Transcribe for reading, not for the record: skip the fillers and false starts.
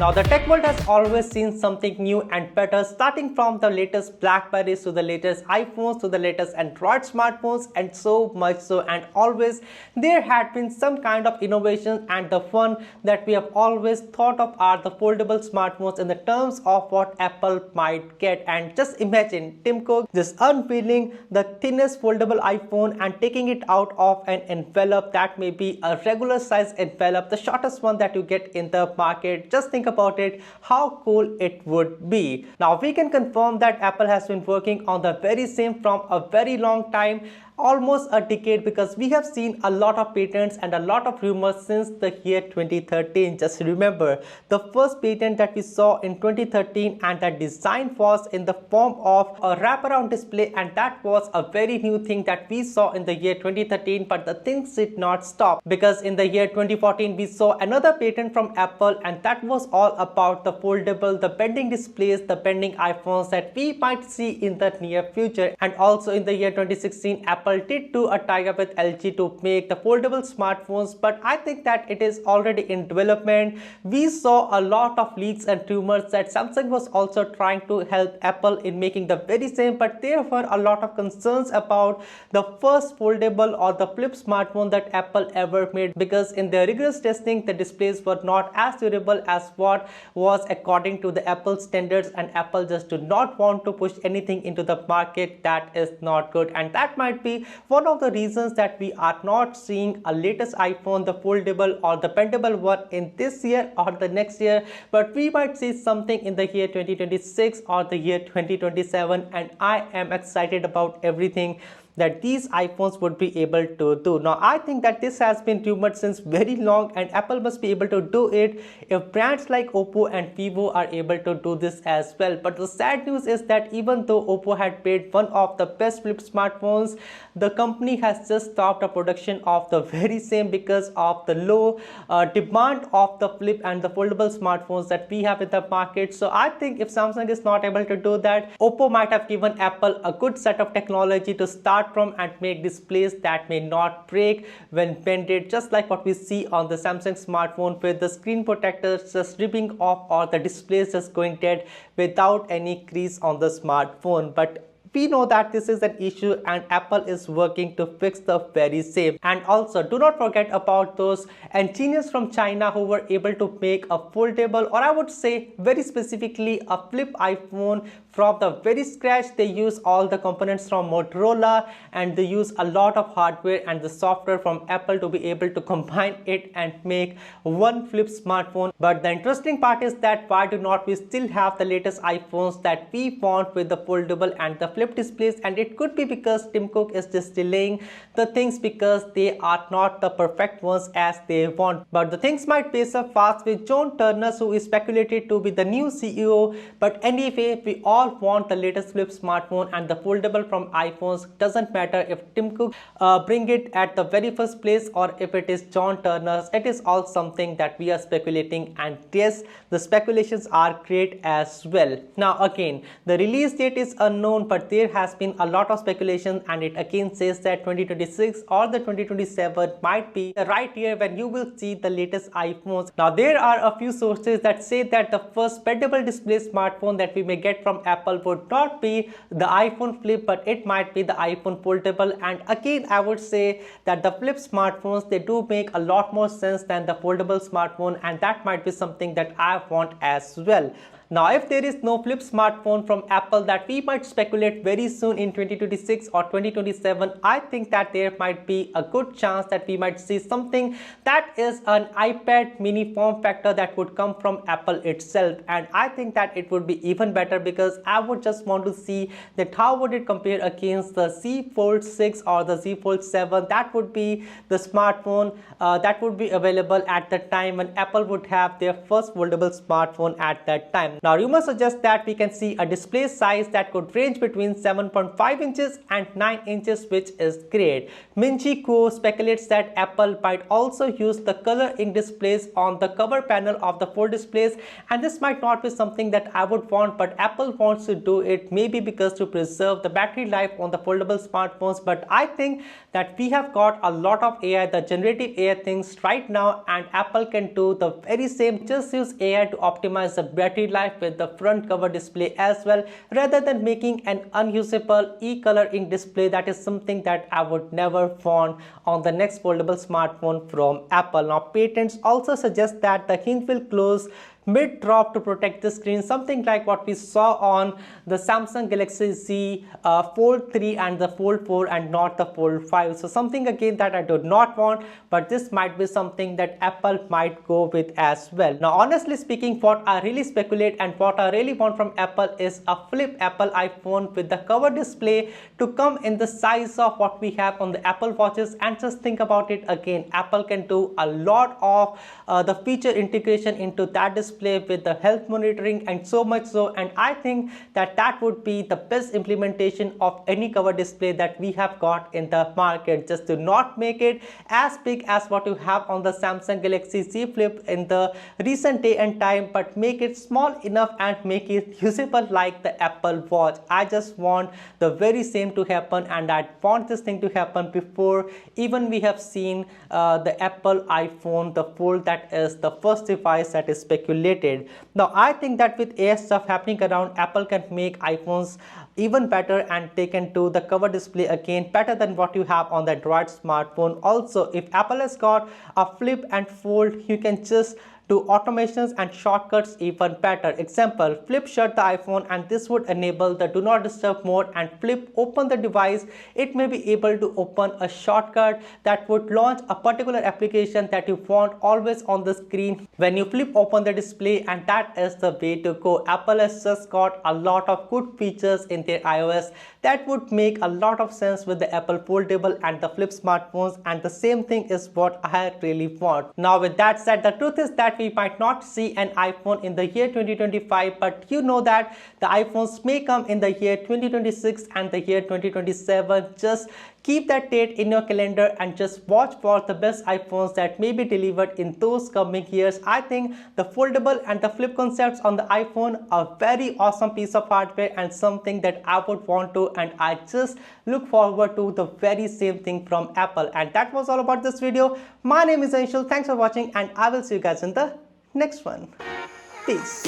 Now, the tech world has always seen something new and better, starting from the latest Blackberries to the latest iPhones to the latest Android smartphones, and so much so. And always there had been some kind of innovation, and the one that we have always thought of are the foldable smartphones in the terms of what Apple might get. And just imagine Tim Cook just unveiling the thinnest foldable iPhone and taking it out of an envelope that may be a regular size envelope, the shortest one that you get in the market. Just think about it, how cool it would be. Now we can confirm that Apple has been working on the very same from a very long time, almost a decade, because we have seen a lot of patents and a lot of rumors since the year 2013. Just remember the first patent that we saw in 2013, and that design was in the form of a wraparound display, and that was a very new thing that we saw in the year 2013. But the things did not stop, because in the year 2014 we saw another patent from Apple, and that was all about the foldable, the bending displays, the bending iPhones that we might see in the near future. And also in the year 2016 Apple did do a tie-up with LG to make the foldable smartphones, but I think that it is already in development. We saw a lot of leaks and rumors that Samsung was also trying to help Apple in making the very same, but there were a lot of concerns about the first foldable or the flip smartphone that Apple ever made, because in their rigorous testing the displays were not as durable as what was according to the Apple standards, and Apple just do not want to push anything into the market that is not good. And that might be one of the reasons that we are not seeing a latest iPhone, the foldable or the bendable one, in this year or the next year, but we might see something in the year 2026 or the year 2027. And I am excited about everything that these iPhones would be able to do. Now I think that this has been rumored since very long, and Apple must be able to do it if brands like Oppo and Vivo are able to do this as well. But the sad news is that even though Oppo had made one of the best flip smartphones, the company has just stopped the production of the very same because of the low demand of the flip and the foldable smartphones that we have in the market. So I think if Samsung is not able to do that, Oppo might have given Apple a good set of technology to start from and make displays that may not break when bended, just like what we see on the Samsung smartphone, with the screen protectors just ripping off or the displays just going dead without any crease on the smartphone. But we know that this is an issue, and Apple is working to fix the very same. And also do not forget about those engineers from China who were able to make a foldable, or I would say very specifically a flip iPhone from the very scratch. They use all the components from Motorola, and they use a lot of hardware and the software from Apple to be able to combine it and make one flip smartphone. But the interesting part is that why do not we still have the latest iPhones that we want with the foldable and the flip displays? And it could be because Tim Cook is just delaying the things because they are not the perfect ones as they want. But the things might pace up fast with John Turner, who is speculated to be the new CEO. But anyway, we all want the latest flip smartphone and the foldable from iPhones. Doesn't matter if Tim Cook bring it at the very first place or if it is John Turner's. It is all something that we are speculating, and yes, the speculations are great as well. Now again, the release date is unknown, but there has been a lot of speculation, and it again says that 2026 or the 2027 might be the right year when you will see the latest iPhones. Now there are a few sources that say that the first bendable display smartphone that we may get from Apple would not be the iPhone flip, but it might be the iPhone foldable. And again, I would say that the flip smartphones, they do make a lot more sense than the foldable smartphone, and that might be something that I want as well. Now if there is no flip smartphone from Apple that we might speculate very soon in 2026 or 2027, I think that there might be a good chance that we might see something that is an iPad mini form factor that would come from Apple itself. And I think that it would be even better, because I would just want to see that how would it compare against the Z Fold 6 or the Z Fold 7. That would be the smartphone that would be available at the time when Apple would have their first foldable smartphone at that time. Now rumors suggest that we can see a display size that could range between 7.5 inches and 9 inches, which is great. Minji Kuo speculates that Apple might also use the color ink displays on the cover panel of the Fold displays, and this might not be something that I would want, but Apple wants to do it, maybe because to preserve the battery life on the foldable smartphones. But I think that we have got a lot of AI, the generative AI things right now, and Apple can do the very same. Just use AI to optimize the battery life with the front cover display as well, rather than making an unusable e-color ink display. That is something that I would never want on the next foldable smartphone from Apple. Now patents also suggest that the hinge will close mid-drop to protect the screen, something like what we saw on the Samsung Galaxy Z Fold 3 and the Fold 4 and not the Fold 5. So something again that I do not want, but this might be something that Apple might go with as well. Now honestly speaking, what I really speculate and what I really want from Apple is a flip Apple iPhone with the cover display to come in the size of what we have on the Apple Watches. And just think about it again, Apple can do a lot of the feature integration into that display with the health monitoring and so much so, and I think that that would be the best implementation of any cover display that we have got in the market. Just to not make it as big as what you have on the Samsung Galaxy Z Flip in the recent day and time, but make it small enough and make it usable like the Apple Watch. I just want the very same to happen, and I want this thing to happen before even we have seen the Apple iPhone, the Fold, that is the first device that is speculated. Now I think that with AI stuff happening around, Apple can make iPhones even better, and they can do the cover display again better than what you have on the Android smartphone. Also, if Apple has got a flip and fold, you can just do automations and shortcuts even better. Example, flip shut the iPhone, and this would enable the do not disturb mode, and flip open the device. It may be able to open a shortcut that would launch a particular application that you want always on the screen when you flip open the display, and that is the way to go. Apple has just got a lot of good features in their iOS that would make a lot of sense with the Apple Foldable and the flip smartphones, and the same thing is what I really want. Now with that said, the truth is that we might not see an iPhone in the year 2025, but you know that the iPhones may come in the year 2026 and the year 2027. Just keep that date in your calendar and just watch for the best iPhones that may be delivered in those coming years. I think the foldable and the flip concepts on the iPhone are very awesome piece of hardware and something that I would want to, and I just look forward to the very same thing from Apple. And that was all about this video. My name is Anshul. Thanks for watching, and I will see you guys in the next one. Peace.